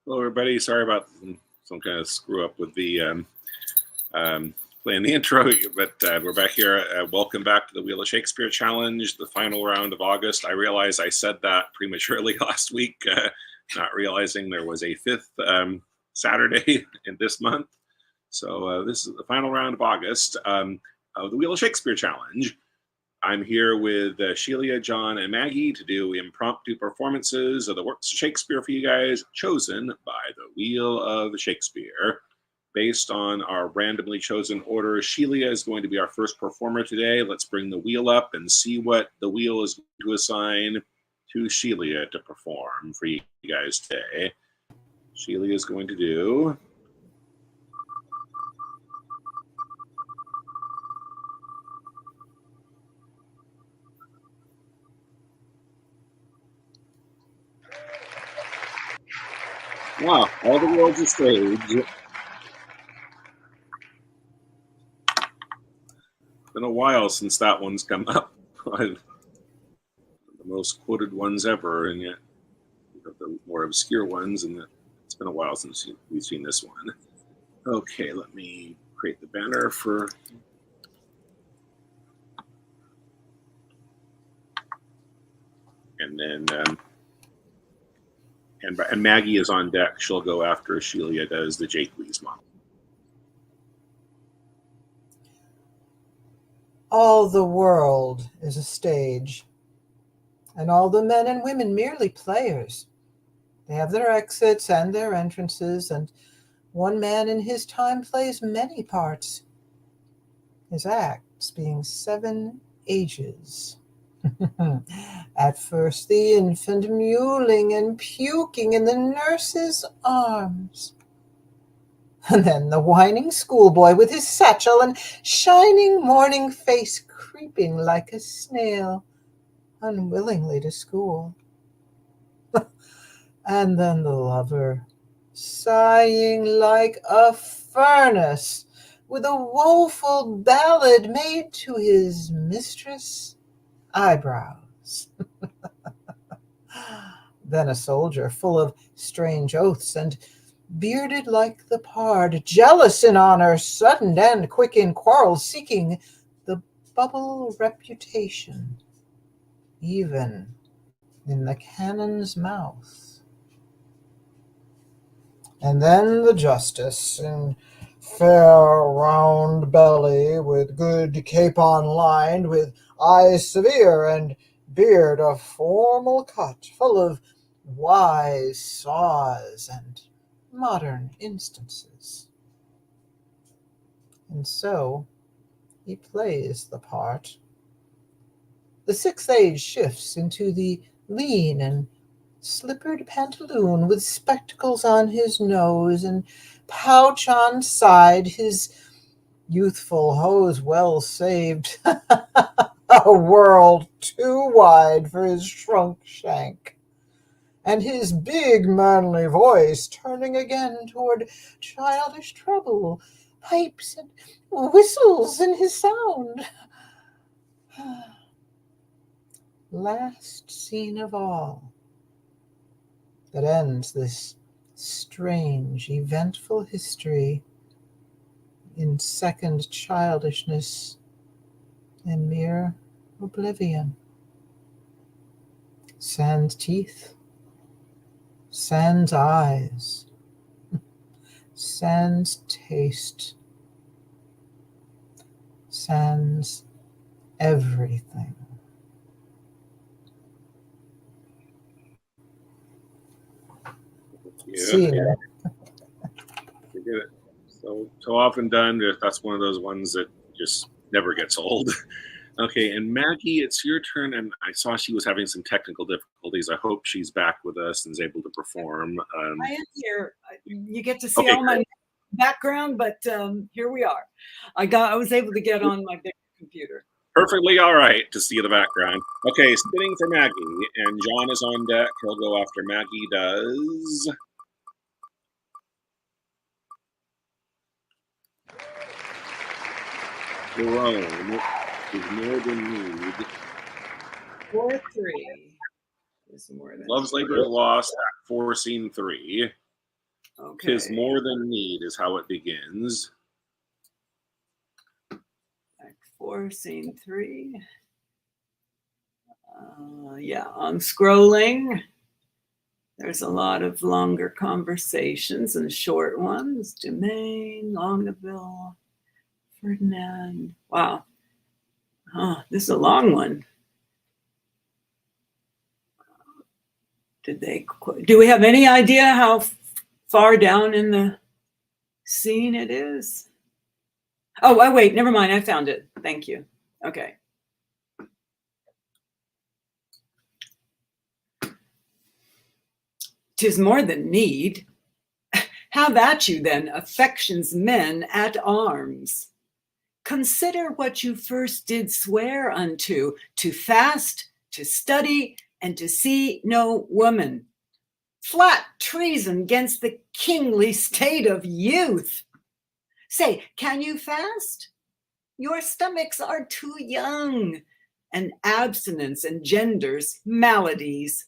Hello, everybody. Sorry about some kind of screw up with the playing the intro, but we're back here. Welcome back to the Wheel of Shakespeare Challenge, the final round of August. I realized I said that prematurely last week, not realizing there was a fifth Saturday in this month. So this is the final round of August of the Wheel of Shakespeare Challenge. I'm here with Sheila, John, and Maggie to do impromptu performances of the works of Shakespeare for you guys, chosen by the Wheel of Shakespeare. Based on our randomly chosen order, Sheila is going to be our first performer today. Let's bring the wheel up and see what the wheel is going to assign to Sheila to perform for you guys today. Sheila is going to do... Wow, all the world's a stage. It's been a while since that one's come up. The most quoted ones ever, and yet the more obscure ones, and it's been a while since we've seen this one. Okay, let me create the banner for... And then... And Maggie is on deck. She'll go after Sheila does the Jake Lee's model. All the world is a stage, and all the men and women merely players. They have their exits and their entrances, and one man in his time plays many parts, his acts being 7 ages. At first the infant mewling and puking in the nurse's arms, and then the whining schoolboy with his satchel and shining morning face creeping like a snail, unwillingly to school. And then the lover, sighing like a furnace, with a woeful ballad made to his mistress' eyebrows. Then a soldier full of strange oaths and bearded like the pard, jealous in honor, sudden and quick in quarrel, seeking the bubble reputation, even in the cannon's mouth. And then the justice, in fair round belly, with good capon lined, with eyes severe and beard of formal cut, full of wise saws and modern instances. And so he plays the part. The 6th age shifts into the lean and slippered pantaloon, with spectacles on his nose and pouch on side, his youthful hose well saved, a world too wide for his shrunk shank, and his big manly voice turning again toward childish trouble, pipes and whistles in his sound. Last scene of all, that ends this strange, eventful history in second childishness and mere oblivion. Sans teeth, sans eyes, sans taste, sans everything. Yeah. We did it. So often done. That's one of those ones that just never gets old. Okay, and Maggie, it's your turn, and I saw she was having some technical difficulties. I hope she's back with us and is able to perform. I am here. You get to see all my background, but here we are. I was able to get on my big computer. Perfectly all right to see the background. Okay, spinning for Maggie, and John is on deck. He'll go after Maggie does... Jerome is more than need. 4-3 is more than Love's Labor Lost, Act 4, Scene 3. Okay. 'Tis more than need is how it begins. Act 4, Scene 3. Yeah, I'm scrolling. There's a lot of longer conversations and short ones. Domain, Longaville, Ferdinand. Wow. This is a long one. Do we have any idea how far down in the scene it is? Oh, wait, never mind. I found it. Thank you. Okay. "'Tis more than need. Have at you then, affection's men at arms. Consider what you first did swear unto, to fast, to study, and to see no woman. Flat treason against the kingly state of youth. Say, can you fast? Your stomachs are too young, and abstinence engenders maladies.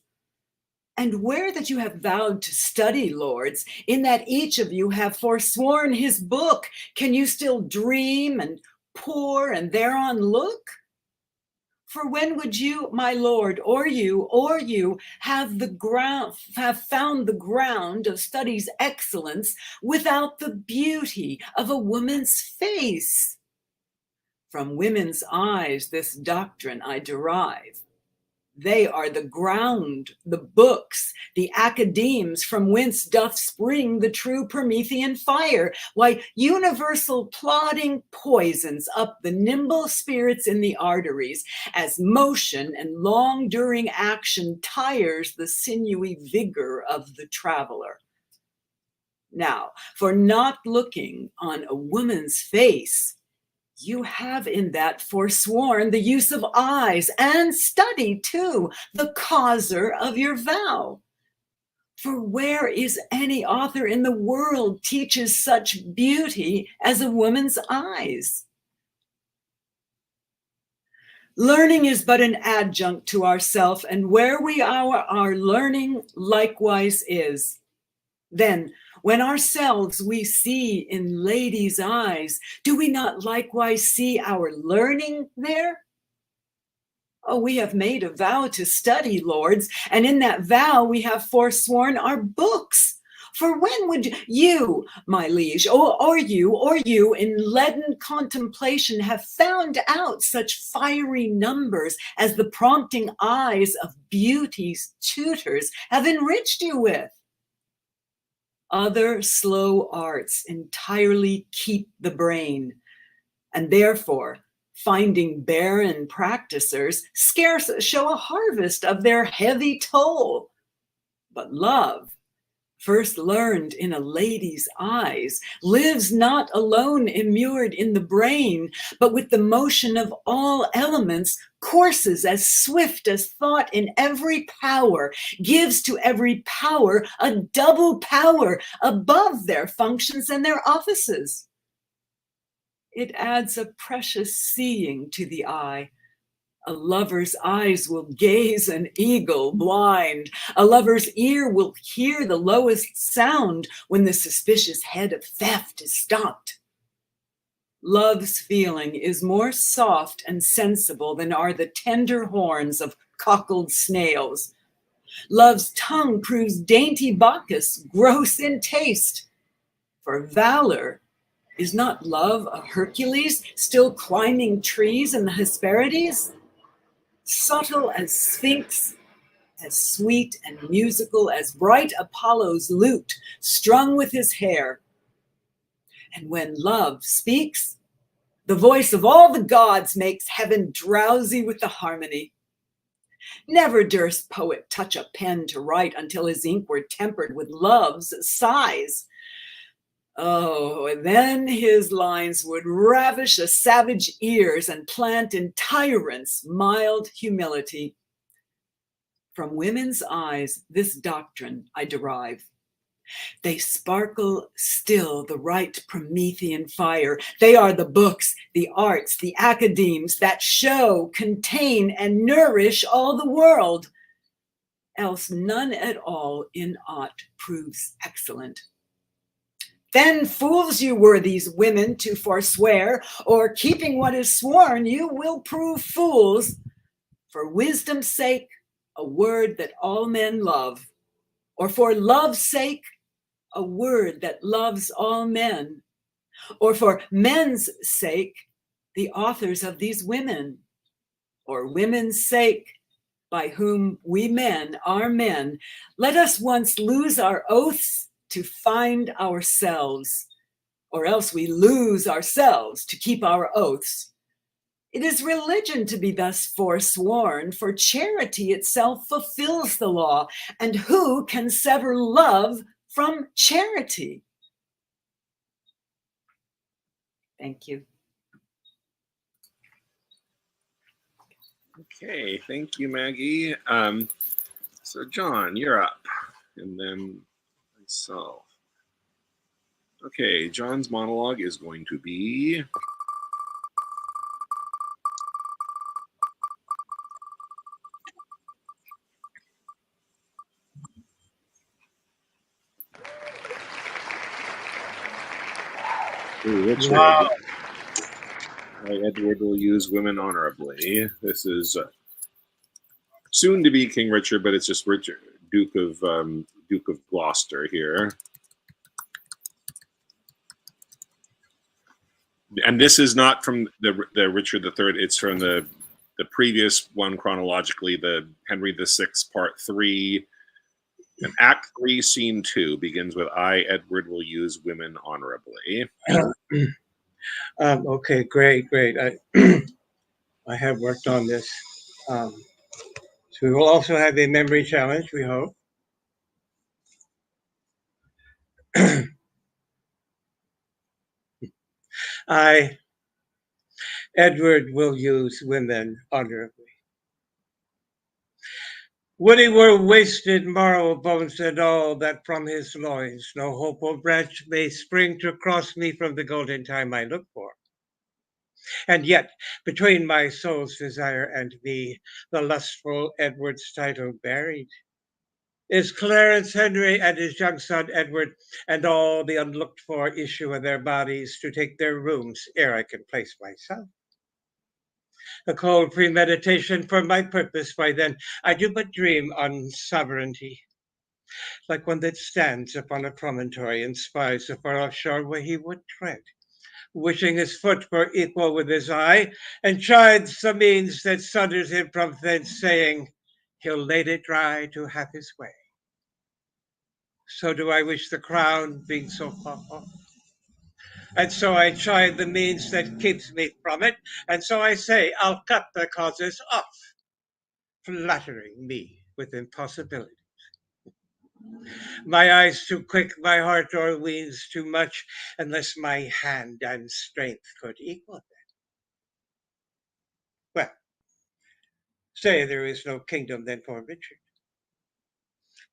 And where that you have vowed to study, lords, in that each of you have forsworn his book, can you still dream and pore and thereon look? For when would you, my lord, or you, have found the ground of study's excellence without the beauty of a woman's face? From women's eyes this doctrine I derive. They are the ground, the books, the academes from whence doth spring the true Promethean fire. Why, universal plodding poisons up the nimble spirits in the arteries, as motion and long-during action tires the sinewy vigor of the traveler. Now, for not looking on a woman's face, you have in that forsworn the use of eyes, and study too, the causer of your vow. For where is any author in the world teaches such beauty as a woman's eyes? Learning is but an adjunct to ourself, and where we are, our learning likewise is. Then, when ourselves we see in ladies' eyes, do we not likewise see our learning there? Oh, we have made a vow to study, lords, and in that vow we have forsworn our books. For when would you, my liege, or you in leaden contemplation have found out such fiery numbers as the prompting eyes of beauty's tutors have enriched you with? Other slow arts entirely keep the brain, and therefore, finding barren practicers, scarce show a harvest of their heavy toll. But love, first learned in a lady's eyes, lives not alone immured in the brain, but with the motion of all elements, courses as swift as thought in every power, gives to every power a double power above their functions and their offices. It adds a precious seeing to the eye. A lover's eyes will gaze an eagle blind. A lover's ear will hear the lowest sound when the suspicious head of theft is stopped. Love's feeling is more soft and sensible than are the tender horns of cockled snails. Love's tongue proves dainty Bacchus, gross in taste. For valor, is not love a Hercules still climbing trees in the Hesperides? Subtle as Sphinx, as sweet and musical as bright Apollo's lute strung with his hair. And when love speaks, the voice of all the gods makes heaven drowsy with the harmony. Never durst poet touch a pen to write until his ink were tempered with love's sighs. Oh, and then his lines would ravish a savage ears and plant in tyrants mild humility. From women's eyes, this doctrine I derive. They sparkle still the right Promethean fire. They are the books, the arts, the academes that show, contain, and nourish all the world. Else none at all in aught proves excellent. Then fools you were, these women, to forswear, or keeping what is sworn, you will prove fools. For wisdom's sake, a word that all men love, or for love's sake, a word that loves all men, or for men's sake, the authors of these women, or women's sake, by whom we men are men, let us once lose our oaths to find ourselves, or else we lose ourselves to keep our oaths. It is religion to be thus forsworn, for charity itself fulfills the law, and who can sever love from charity? Thank you. Okay, thank you, Maggie. So John, you're up, and then myself. Okay, John's monologue is going to be Richard. Wow. Edward will use women honorably. This is soon to be King Richard, but it's just Richard, Duke of Gloucester here. And this is not from the Richard III. It's from the previous one chronologically, the Henry VI Part 3. And Act 3, Scene 2 begins with I, Edward, will use women honorably. Okay, great. I have worked on this. So we will also have a memory challenge, we hope. I, Edward, will use women honorably. Would he were wasted marrow, bones, and all, that from his loins no hope or branch may spring to cross me from the golden time I look for. And yet, between my soul's desire and me, the lustful Edward's title buried, is Clarence Henry and his young son Edward, and all the unlooked for issue of their bodies to take their rooms ere I can place myself. A cold premeditation for my purpose, why then I do but dream on sovereignty, like one that stands upon a promontory and spies the far off shore where he would tread, wishing his foot were equal with his eye, and chides the means that sunders him from thence, saying, he'll lay it dry to have his way. So do I wish the crown, being so far off. And so I chide the means that keeps me from it, and so I say I'll cut the causes off, flattering me with impossibility. My eyes too quick, my heart o'erweens too much, unless my hand and strength could equal them. Well, say there is no kingdom then for Richard.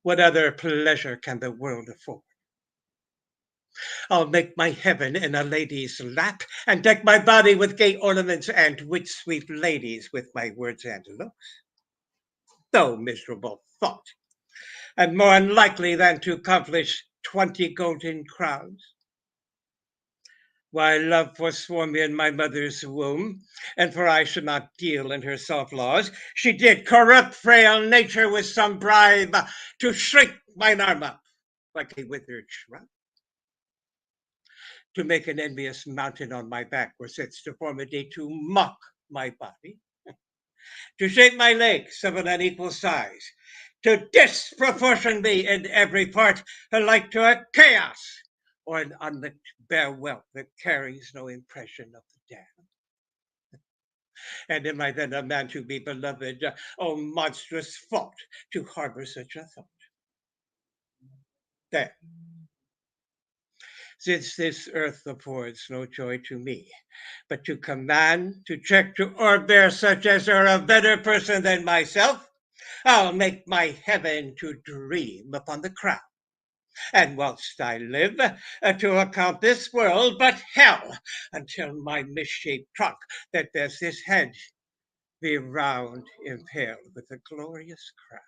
What other pleasure can the world afford? I'll make my heaven in a lady's lap, and deck my body with gay ornaments, and wit sweet ladies with my words and looks. Though miserable thought, and more unlikely than to accomplish 20 golden crowns. Why, love forswore me in my mother's womb, and for I should not deal in her soft laws, she did corrupt frail nature with some bribe to shrink mine arm up like a withered shrub, to make an envious mountain on my back with its deformity, to mock my body, to shape my legs of an unequal size, to disproportion me in every part, like to a chaos, or an unlicked bare whelp that carries no impression of the dam. And am I then a man to be beloved? Oh, monstrous fault, to harbor such a thought. There. Since this earth affords no joy to me, but to command, to check, to o'erbear such as are a better person than myself, I'll make my heaven to dream upon the crown. And whilst I live, to account this world but hell, until my misshaped trunk that bears this head be round impaled with a glorious crown.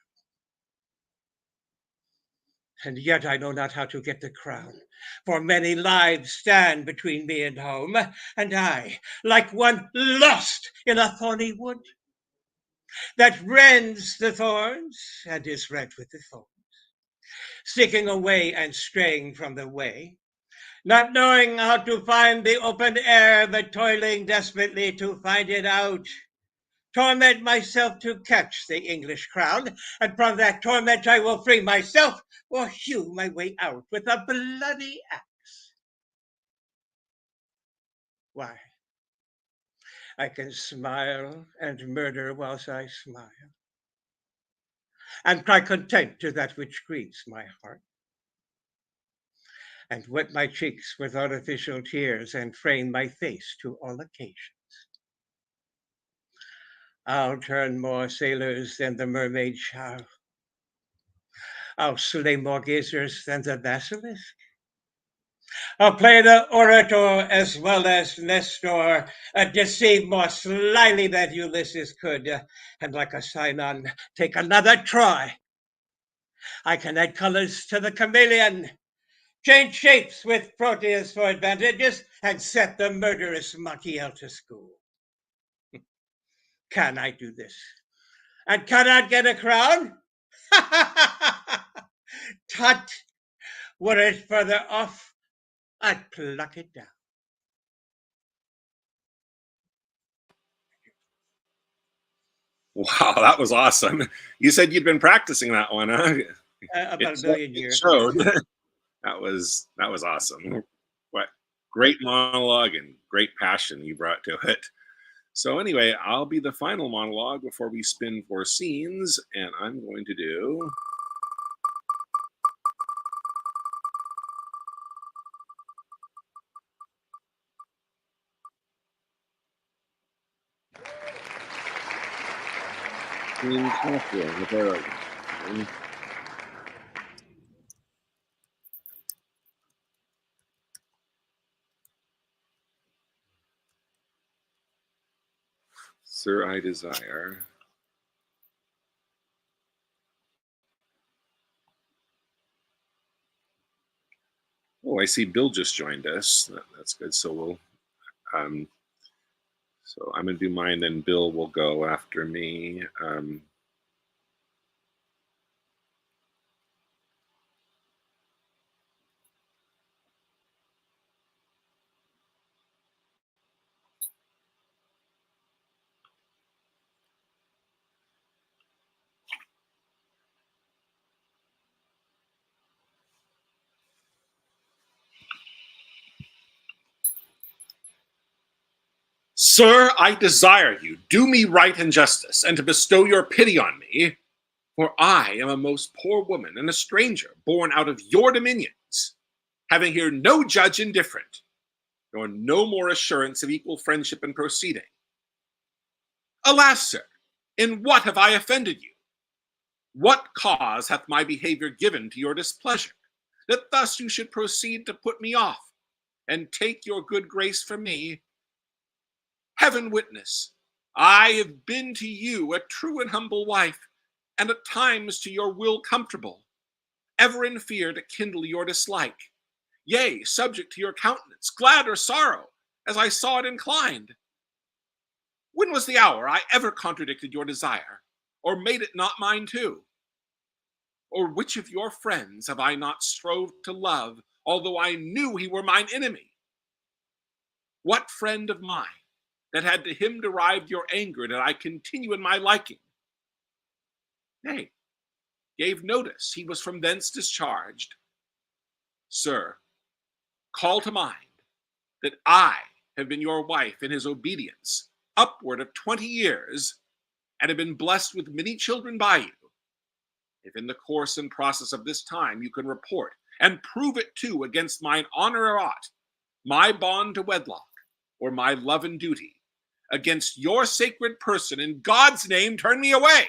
And yet I know not how to get the crown, for many lives stand between me and home, and I, like one lost in a thorny wood, that rends the thorns and is rent with the thorns, seeking a way and straying from the way, not knowing how to find the open air, but toiling desperately to find it out. Torment myself to catch the English crown, and from that torment I will free myself, or hew my way out with a bloody axe. Why, I can smile and murder whilst I smile, and cry content to that which grieves my heart, and wet my cheeks with artificial tears, and frame my face to all occasions. I'll turn more sailors than the mermaid shall. I'll slay more gazers than the basilisk. I'll play the orator as well as Nestor, deceive more slyly than Ulysses could, and like a Sinon, take another Troy. I can add colors to the chameleon, change shapes with Proteus for advantages, and set the murderous Machiel to school. Can I do this? And cannot get a crown? Tut, were it further off, I'd pluck it down. Wow, that was awesome. You said you'd been practicing that one, huh? About a million It years. showed. That was awesome. What great monologue and great passion you brought to it. So anyway, I'll be the final monologue before we spin for scenes, and I'm going to do Queen Catherine of Aragon. Sir, I desire. Oh, I see Bill just joined us. That's good. So we'll, so I'm going to do mine, then Bill will go after me. Sir, I desire you, do me right and justice, and to bestow your pity on me, for I am a most poor woman and a stranger, born out of your dominions, having here no judge indifferent, nor no more assurance of equal friendship and proceeding. Alas, sir, in what have I offended you? What cause hath my behavior given to your displeasure, that thus you should proceed to put me off, and take your good grace from me? Heaven witness, I have been to you a true and humble wife, and at times to your will comfortable, ever in fear to kindle your dislike, yea, subject to your countenance, glad or sorrow, as I saw it inclined. When was the hour I ever contradicted your desire, or made it not mine too? Or which of your friends have I not strove to love, although I knew he were mine enemy? What friend of mine, that had to him derived your anger, did I continue in my liking? Nay, gave notice he was from thence discharged. Sir, call to mind that I have been your wife in his obedience upward of 20 years, and have been blessed with many children by you. If in the course and process of this time you can report, and prove it too against mine honor or aught, my bond to wedlock, or my love and duty, against your sacred person, in God's name turn me away,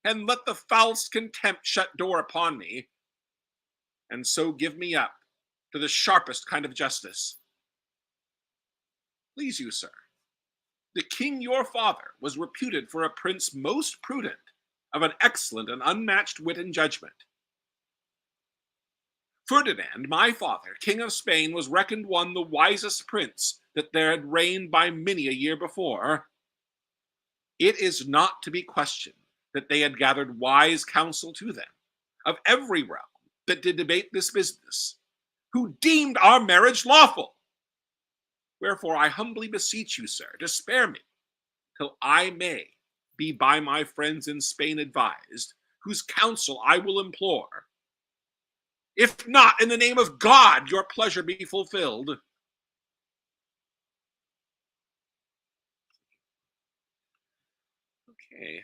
and let the foulest contempt shut door upon me, and so give me up to the sharpest kind of justice. Please you, sir, the king your father was reputed for a prince most prudent, of an excellent and unmatched wit and judgment. Ferdinand, my father, King of Spain, was reckoned one the wisest prince that there had reigned by many a year before. It is not to be questioned that they had gathered wise counsel to them of every realm that did debate this business, who deemed our marriage lawful. Wherefore I humbly beseech you, sir, to spare me, till I may be by my friends in Spain advised, whose counsel I will implore. If not, in the name of God, your pleasure be fulfilled. Okay.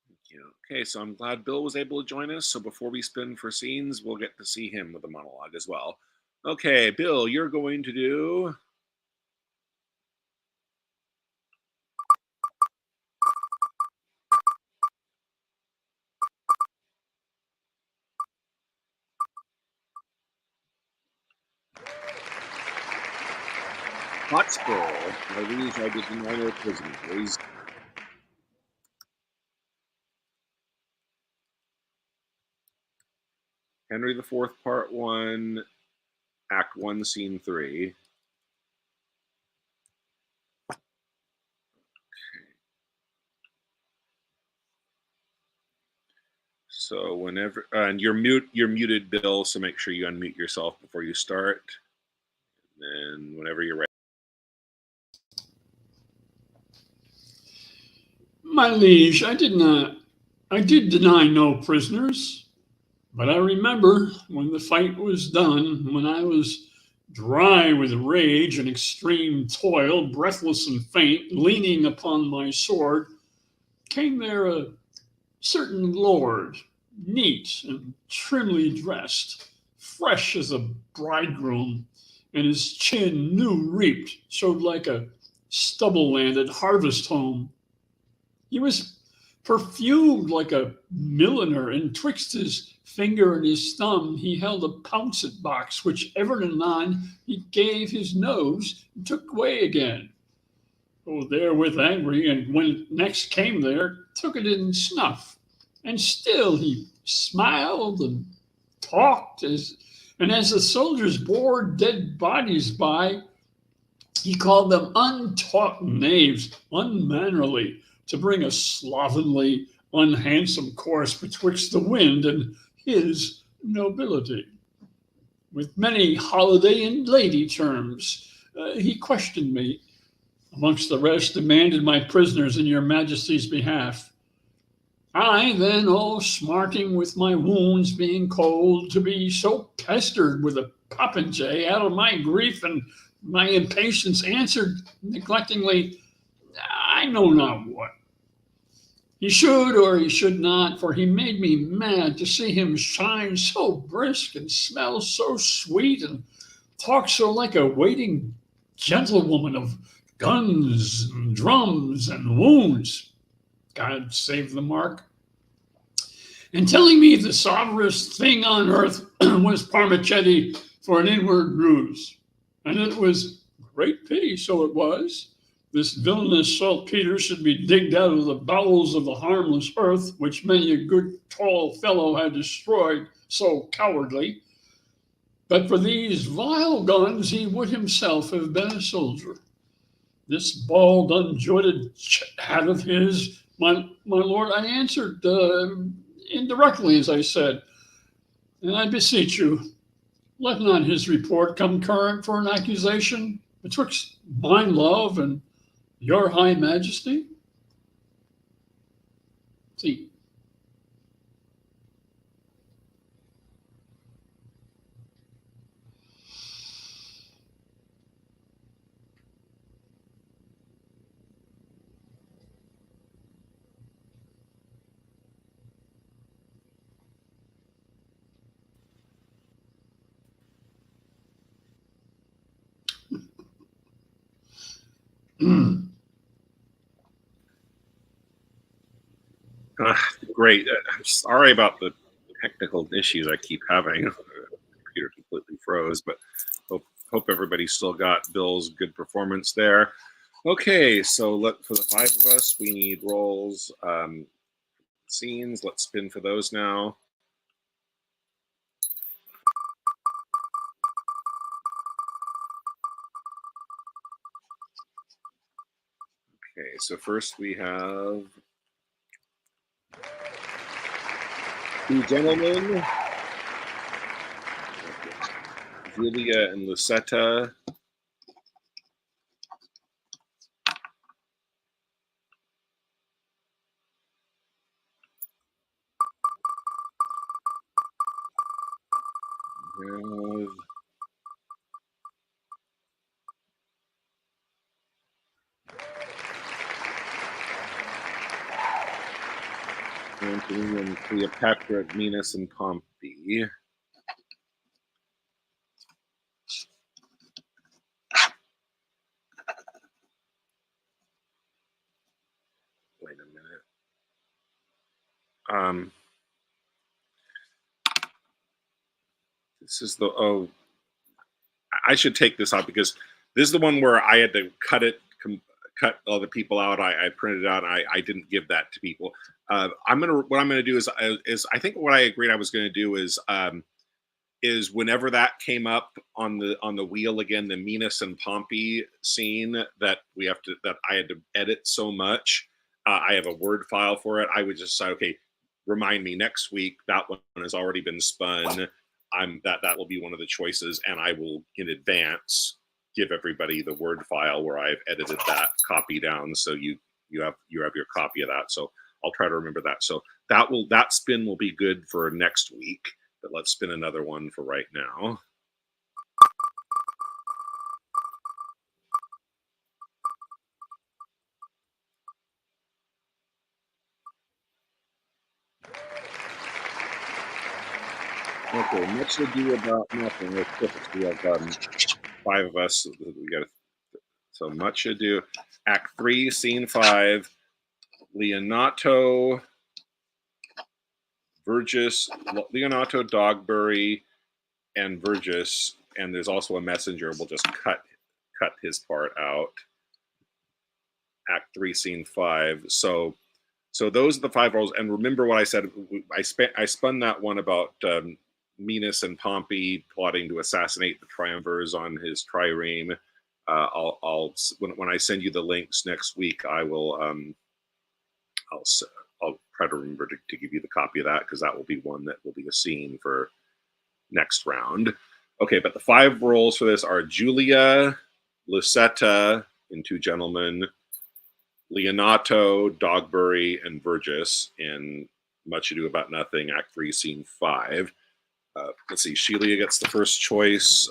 Thank you. Okay, so I'm glad Bill was able to join us. So before we spin for scenes, we'll get to see him with a monologue as well. Okay, Bill, you're going to do... Hotspur. By these I did minor prisoners. Henry IV, Part 1, Act 1, Scene 3. So whenever, and you're muted, Bill, so make sure you unmute yourself before you start. And whenever you're ready. My liege, I did deny no prisoners, but I remember when the fight was done, when I was dry with rage and extreme toil, breathless and faint, leaning upon my sword, came there a certain lord, neat and trimly dressed, fresh as a bridegroom, and his chin new reaped showed like a stubble land at harvest home. He was perfumed like a milliner, and twixt his finger and his thumb he held a pouncet box, which ever and anon he gave his nose and took away again. Oh, therewith angry, and when it next came there, took it in snuff. And still he smiled and talked, and as the soldiers bore dead bodies by, he called them untaught knaves, unmannerly, to bring a slovenly, unhandsome course betwixt the wind and his nobility. With many holiday and lady terms, he questioned me, amongst the rest demanded my prisoners in your majesty's behalf. I then, all smarting with my wounds being cold, to be so pestered with a popinjay, out of my grief and my impatience, answered neglectingly, I know not what. He should or he should not, for he made me mad to see him shine so brisk and smell so sweet and talk so like a waiting gentlewoman of guns and drums and wounds. God save the mark. And telling me the soberest thing on earth was Parmicetti for an inward bruise. And it was great pity, so it was. This villainous saltpeter should be digged out of the bowels of the harmless earth, which many a good tall fellow had destroyed so cowardly. But for these vile guns, he would himself have been a soldier. This bald, unjointed hat of his, my lord, I answered indirectly, as I said, and I beseech you, let not his report come current for an accusation betwixt mine love and your high majesty. See. Great. I'm sorry about the technical issues I keep having. The computer completely froze, but hope everybody still got Bill's good performance there. Okay, so for the five of us, we need rolls, scenes. Let's spin for those now. Okay, so first we have two gentlemen, Julia and Lucetta. We have Antony and Cleopatra, Venus and Pompey. Wait a minute. This is the I should take this out because this is the one where I had to cut all the people out. I printed it out. I didn't give that to people. What I'm gonna do is I think what I agreed I was gonna do is whenever that came up on the wheel again, the Venus and Pompey scene that I had to edit so much. I have a Word file for it. I would just say, okay, remind me next week. That one has already been spun. That will be one of the choices, and I will in advance give everybody the Word file where I've edited that copy down, so you have your copy of that. So I'll try to remember that. So that spin will be good for next week. But let's spin another one for right now. Okay, much ado about nothing. Let's put this. We have 5 of us. So much ado. Act 3, Scene 5. Leonato, Dogberry, and Vergis, and there's also a messenger. We'll just cut his part out. Act 3, Scene 5. So those are the 5 roles. And remember what I said. I spun that one about Venus and Pompey plotting to assassinate the triumvirs on his trireme. When I send you the links next week, I'll try to remember to give you the copy of that, because that will be one that will be a scene for next round. Okay, but the 5 roles for this are Julia, Lucetta in Two Gentlemen, Leonato, Dogberry, and Vergis in Much Ado About Nothing, Act 3, Scene 5. Let's see, Sheila gets the first choice.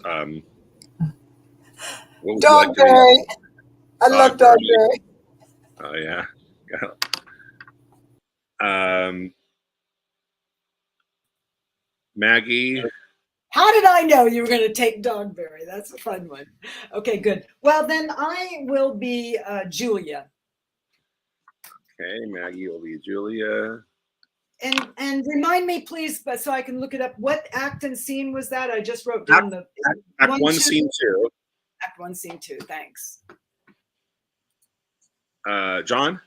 Dogberry. I love Dogberry. Oh, yeah. Maggie. How did I know you were going to take Dogberry? That's a fun one. Okay, good. Well, then I will be Julia. Okay, Maggie will be Julia. And remind me, please, so I can look it up. What act and scene was that? I just wrote down Act 1, Scene 2. Act 1, Scene 2. Thanks. John?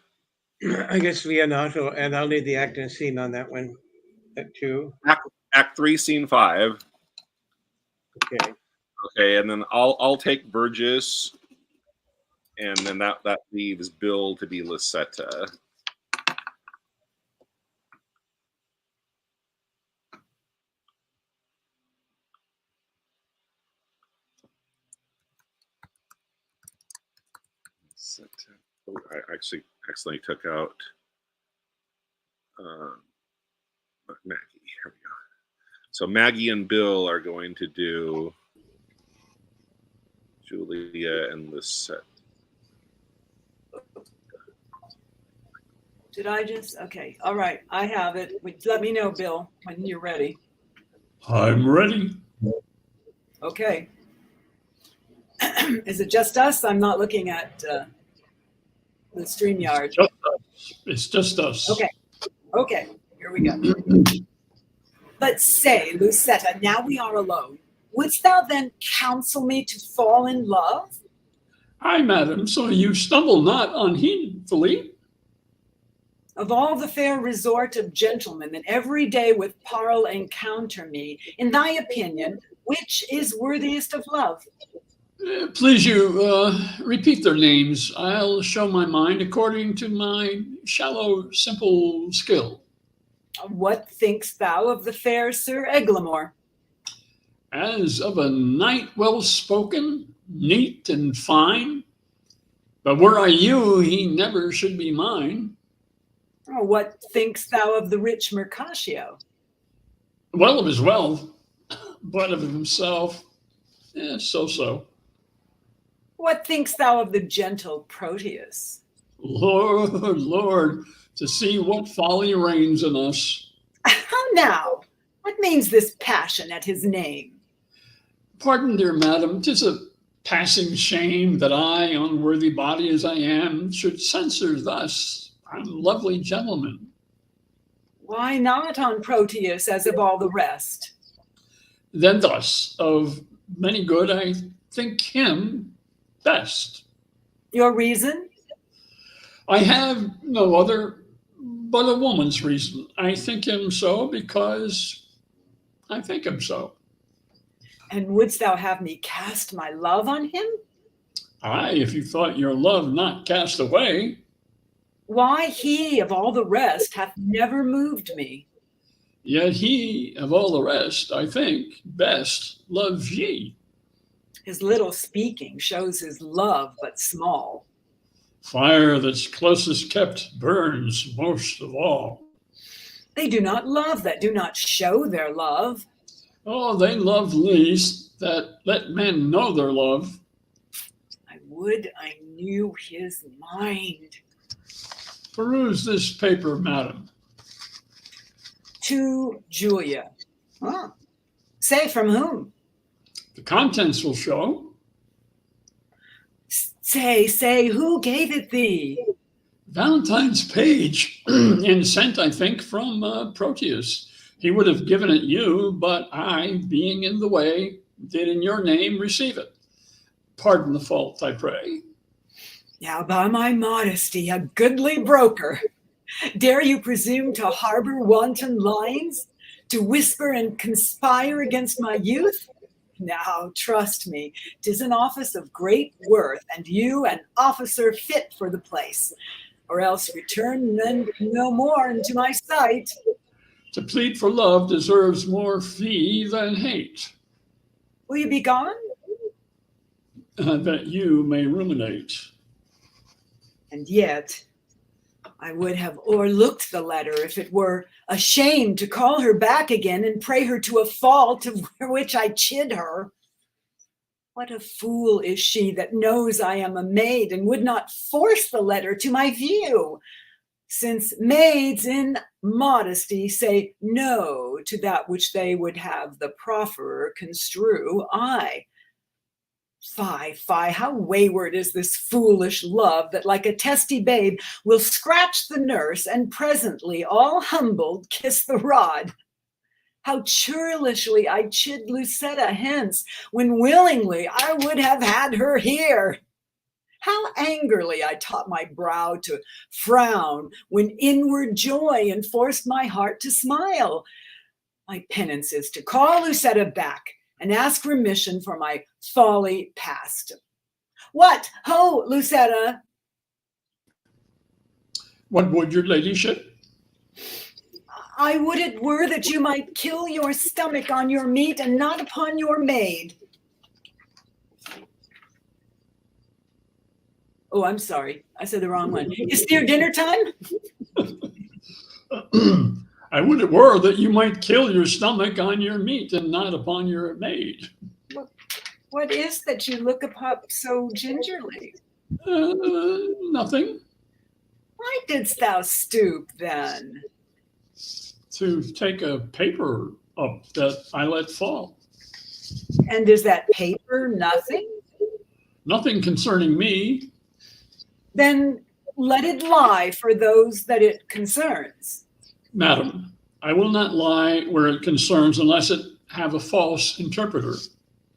I guess Leonato, and I'll need the act and scene on that one, at 2. Act 3, Scene 5. Okay. Okay, and then I'll take Vergis, and then that leaves Bill to be Lucetta. Oh, I actually accidentally took out Maggie. Here we go. So Maggie and Bill are going to do Julia and Lucette. Did I just? Okay. All right. I have it. Let me know, Bill, when you're ready. I'm ready. Okay. Is it just us? I'm not looking at the StreamYard. It's just us. Okay. Here we go. But say, Lucetta, now we are alone. Wouldst thou then counsel me to fall in love? Aye, madam, so you stumble not unheedfully. Of all the fair resort of gentlemen that every day with parle encounter me, in thy opinion, which is worthiest of love? Please you, repeat their names. I'll show my mind according to my shallow, simple skill. What thinkst thou of the fair Sir Eglamour? As of a knight well spoken, neat and fine, but were I you, he never should be mine. What thinkst thou of the rich Mercatio? Well of his wealth, but of himself, so-so. What thinkst thou of the gentle Proteus? Lord, Lord, to see what folly reigns in us. How now? What means this passion at his name? Pardon, dear madam, 'tis a passing shame that I, unworthy body as I am, should censure thus on lovely gentlemen. Why not on Proteus as of all the rest? Then thus, of many good, I think him best. Your reason? I have no other but a woman's reason. I think him so because I think him so. And wouldst thou have me cast my love on him? Aye, if you thought your love not cast away. Why, he of all the rest hath never moved me. Yet he, of all the rest, I think, best loves ye. His little speaking shows his love but small. Fire that's closest kept burns most of all. They do not love that do not show their love. Oh, they love least that let men know their love. I would I knew his mind. Peruse this paper, madam. To Julia. Ah. Say from whom? The contents will show. Say, who gave it thee? Valentine's page, and sent, I think, from Proteus. He would have given it you, but I, being in the way, did in your name receive it. Pardon the fault, I pray. Now, by my modesty, a goodly broker, dare you presume to harbor wanton lines, to whisper and conspire against my youth? Now, trust me, 'tis an office of great worth, and you an officer fit for the place, or else return then no more into my sight. To plead for love deserves more fee than hate, Will you be gone? that you may ruminate. And yet, I would have o'erlooked the letter if it were a shame to call her back again and pray her to a fault of which I chid her. What a fool is she that knows I am a maid and would not force the letter to my view, since maids in modesty say no to that which they would have the profferer construe aye. Fie, how wayward is this foolish love that like a testy babe will scratch the nurse and presently, all humbled, kiss the rod. How churlishly I chid Lucetta hence, when willingly I would have had her here. How angrily I taught my brow to frown, when inward joy enforced my heart to smile. My penance is to call Lucetta back and ask remission for my folly past. What, ho, Lucetta? What would your ladyship? I would it were that you might kill your stomach on your meat and not upon your maid. Oh, I'm sorry. I said the wrong one. Is it your dinner time? I would it were that you might kill your stomach on your meat and not upon your maid. What is that you look up so gingerly? Nothing. Why didst thou stoop then? To take a paper up that I let fall. And is that paper nothing? Nothing concerning me. Then let it lie for those that it concerns. Madam, I will not lie where it concerns unless it have a false interpreter.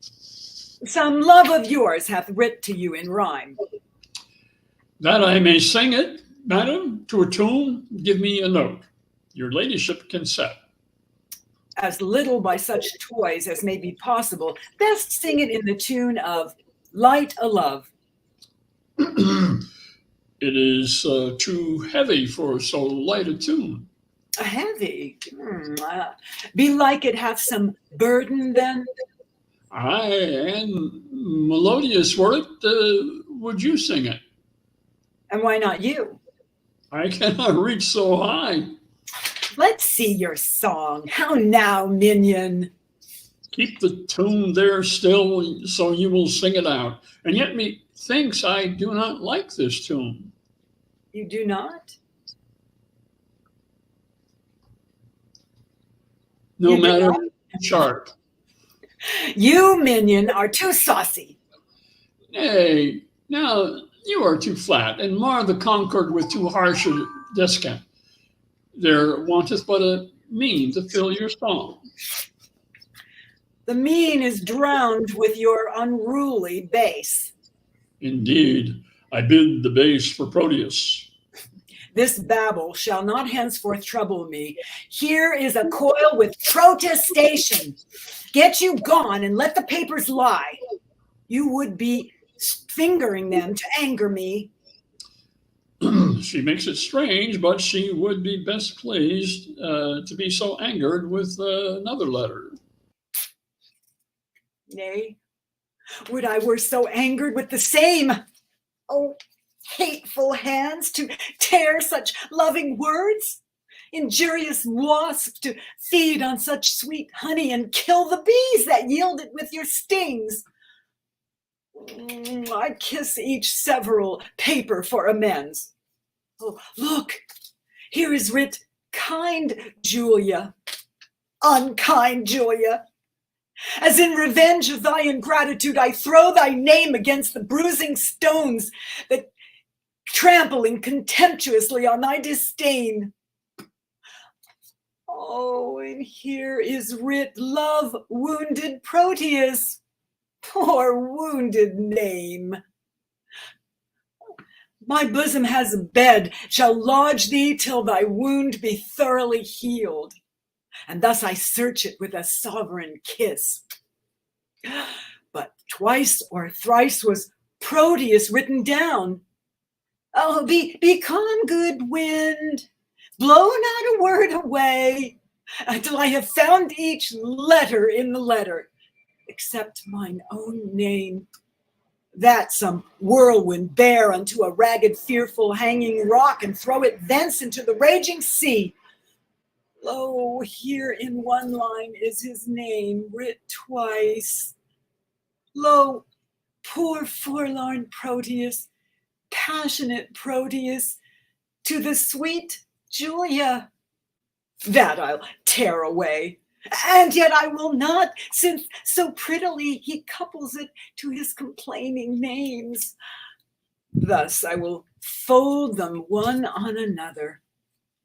Some love of yours hath writ to you in rhyme. That I may sing it, madam, to a tune, give me a note. Your ladyship can set. As little by such toys as may be possible, best sing it in the tune of Light a love. It is too heavy for so light a tune. Heavy. Belike it hath some burden then. Aye, and melodious were it. Would you sing it? And why not you? I cannot reach so high. Let's see your song. How now, minion? Keep the tune there still, so you will sing it out. And yet methinks I do not like this tune. You do not? No You do matter not? sharp. You, minion, are too saucy. Nay, now you are too flat, and mar the concord with too harsh a descant. There wanteth but a mean to fill your song. The mean is drowned with your unruly bass. Indeed, I bid the bass for Proteus. This babble shall not henceforth trouble me. Here is a coil with protestation. Get you gone and let the papers lie. You would be fingering them to anger me. She makes it strange, but she would be best pleased to be so angered with another letter. Nay, would I were so angered with the same. Oh, hateful hands to tear such loving words, injurious wasp to feed on such sweet honey and kill the bees that yield it with your stings. I kiss each several paper for amends. Oh, look, here is writ, kind Julia, unkind Julia. As in revenge of thy ingratitude, I throw thy name against the bruising stones that trampling contemptuously on thy disdain. Oh, and here is writ, love wounded Proteus. Poor wounded name. My bosom has a bed, shall lodge thee till thy wound be thoroughly healed. And thus I search it with a sovereign kiss. But twice or thrice was Proteus written down. Oh, be calm, good wind, blow not a word away, until I have found each letter in the letter, except mine own name, that some whirlwind bear unto a ragged, fearful, hanging rock, and throw it thence into the raging sea. Lo, here in one line is his name writ twice. Lo, poor forlorn Proteus, passionate Proteus, to the sweet Julia. That I'll tear away. And yet I will not, since so prettily he couples it to his complaining names. Thus I will fold them one on another.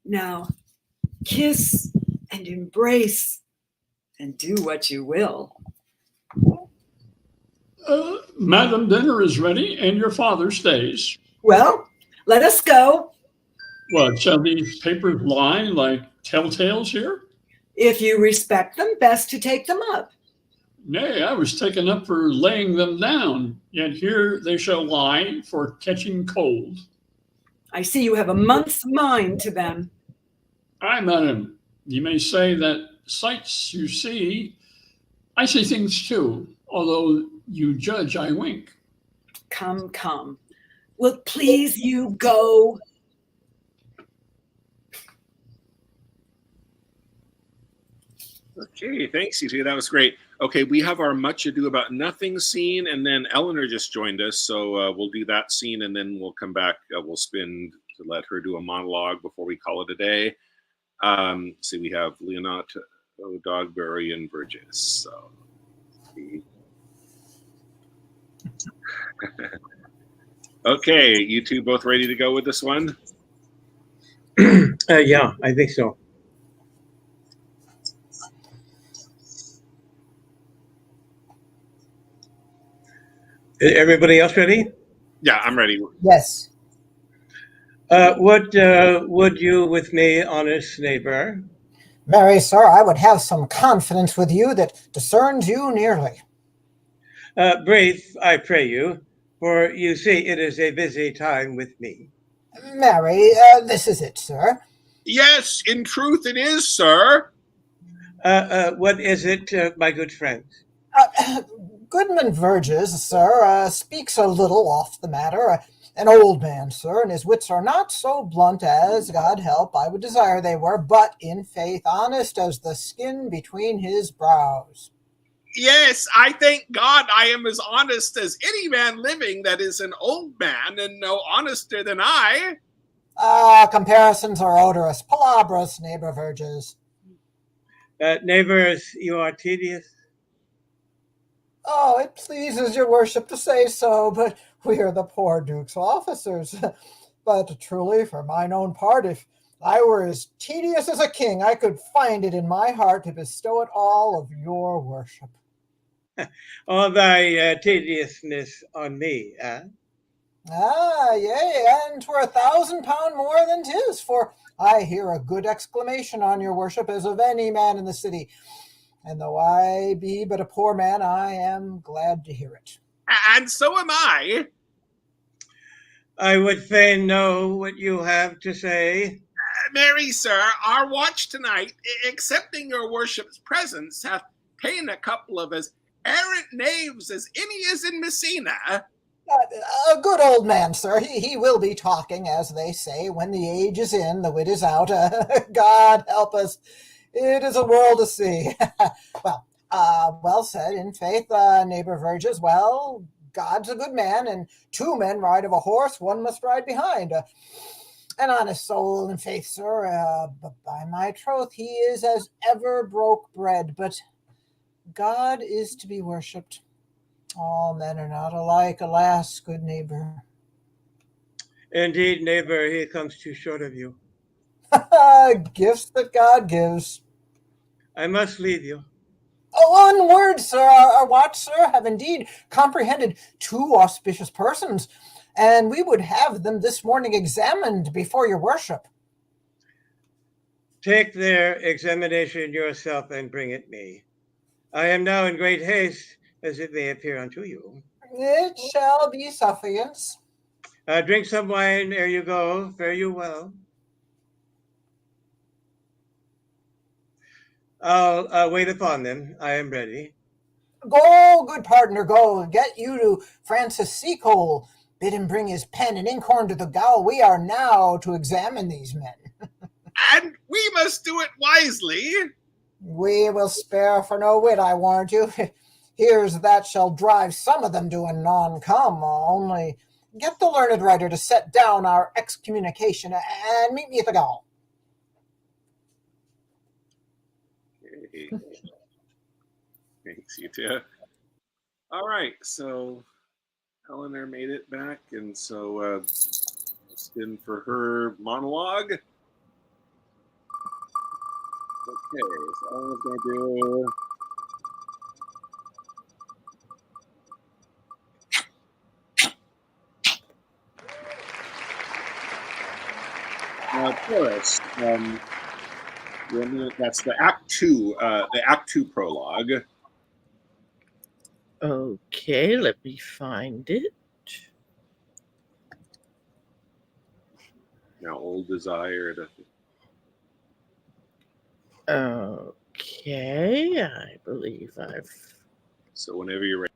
Now, kiss and embrace and do what you will. Madam, dinner is ready, and your father stays. Well, let us go. What, shall these papers lie like telltales here? If you respect them, best to take them up. Nay, I was taken up for laying them down, yet here they shall lie for catching cold. I see you have a month's mind to them. Aye, madam, you may say that sights you see, I see things too, although you judge I wink. Come, come. Will it please you go? Okay, thanks, you two. That was great. Okay, we have our Much Ado About Nothing scene, and then Eleanor just joined us, so we'll do that scene, and then we'll come back. We'll spin to let her do a monologue before we call it a day. See, we have Leonato, Dogberry, and Burgess. So, okay, you two both ready to go with this one? Yeah, I think so. Everybody else ready? Yeah, I'm ready. Yes. What would you with me, honest neighbor? Marry, sir, I would have some confidence with you that discerns you nearly. Breathe, I pray you, for you see it is a busy time with me. Marry, this is it, sir. Yes, in truth it is, sir. What is it, my good friend? Goodman Verges, sir, speaks a little off the matter. An old man, sir, and his wits are not so blunt as, God help, I would desire they were, but in faith honest as the skin between his brows. Yes, I thank God I am as honest as any man living that is an old man, and no honester than I. Comparisons are odorous, palabras, neighbor Verges. Neighbors, you are tedious. Oh, it pleases your worship to say so, but we are the poor duke's officers. But truly, for mine own part, if I were as tedious as a king, I could find it in my heart to bestow it all of your worship. All thy tediousness on me, eh? Yea, and 'twere £1,000 more than 'tis, for I hear a good exclamation on your worship as of any man in the city. And though I be but a poor man, I am glad to hear it. And so am I. I would fain know what you have to say. Marry, sir, our watch tonight, accepting your worship's presence, hath ta'en a couple of as errant knaves as any is in Messina. A good old man, sir. He will be talking, as they say, when the age is in, the wit is out. God help us. It is a world to see. Well said, in faith, neighbor Verges. Well, God's a good man, and two men ride of a horse, one must ride behind. An honest soul, in faith, sir. But by my troth, he is as ever broke bread. But God is to be worshipped. All men are not alike, alas, good neighbor. Indeed, neighbor, he comes too short of you. Gifts that God gives. I must leave you. Oh, one word, sir. Our watch, sir, have indeed comprehended two auspicious persons, and we would have them this morning examined before your worship. Take their examination yourself and bring it me. I am now in great haste, as it may appear unto you. It shall be suffiance. Drink some wine ere you go. Fare you well. I'll wait upon them. I am ready. Go, good partner, go. Get you to Francis Seacole. Bid him bring his pen and inkhorn to the gaol. We are now to examine these men. And we must do it wisely. We will spare for no wit, I warrant you. Here's that shall drive some of them to a non-come. Only get the learned writer to set down our excommunication and meet me at the gaol. Okay. Thanks, you too. All right, so Eleanor made it back, and so just in for her monologue. Okay, so Eleanor's going to do. Chorus. That's the Act Two prologue. Okay, let me find it. Now, Old Desire. Okay, I believe I've. So whenever you're ready.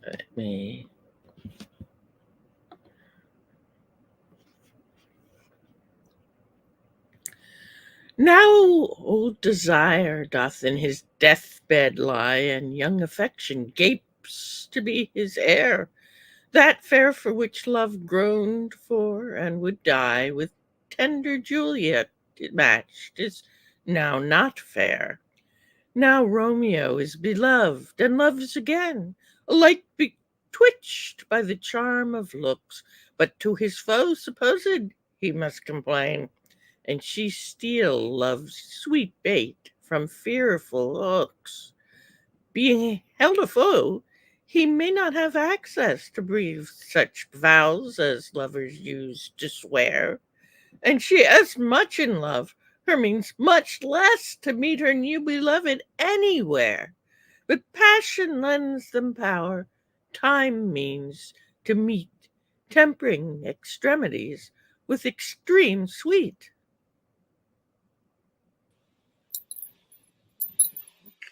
Let me. Now old Desire doth in his deathbed lie, and young Affection gapes to be his heir. That fair for which Love groaned for and would die, with tender Juliet matched, is now not fair. Now Romeo is beloved and loves again, alike betwixt by the charm of looks, but to his foe supposed he must complain, and she still loves sweet bait from fearful hooks. Being held a foe, he may not have access to breathe such vows as lovers use to swear, and she as much in love, Her means much less to meet her new beloved anywhere. But passion lends them power, time means to meet, tempering extremities with extreme sweet.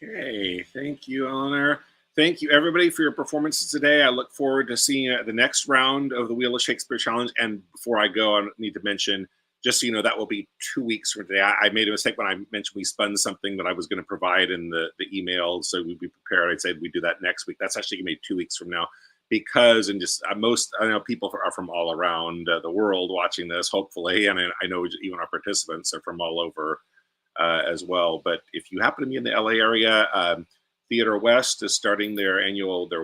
Okay, thank you, Eleanor. Thank you, everybody, for your performances today. I look forward to seeing the next round of the Wheel of Shakespeare Challenge. And before I go, I need to mention, just so you know, that will be 2 weeks from today. I made a mistake when I mentioned we spun something that I was going to provide in the email, so we'd be prepared. I said we'd do that next week. That's actually going to be 2 weeks from now, because, and just I know people are from all around the world watching this, hopefully, and I know even our participants are from all over as well. But if you happen to be in the LA area, Theater West is starting their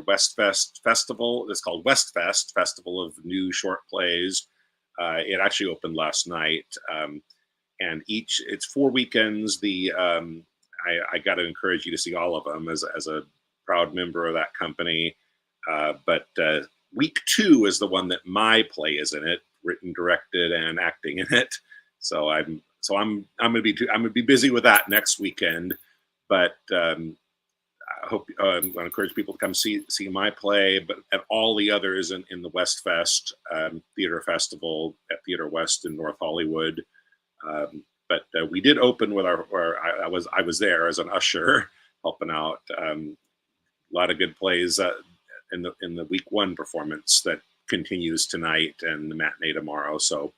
West Fest festival. It's called West Fest, Festival of New Short Plays. It actually opened last night, and it's 4 weekends. I got to encourage you to see all of them as a proud member of that company. But week 2 is the one that my play is in it, written, directed, and acting in it. So I'm gonna be busy with that next weekend. But I hope I'm gonna encourage people to come see my play, but at all the others in the West Fest Theater Festival at Theater West in North Hollywood. But we did open with I was there as an usher helping out. A lot of good plays in the week 1 performance that continues tonight and the matinee tomorrow. So,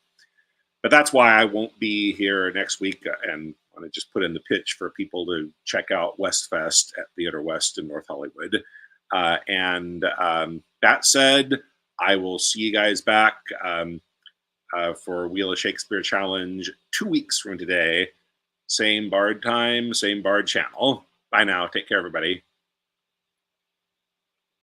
but that's why I won't be here next week, and I want to just put in the pitch for people to check out West Fest at Theater West in North Hollywood. And that said, I will see you guys back for Wheel of Shakespeare Challenge 2 weeks from today. Same Bard time, same Bard channel. Bye now. Take care, everybody.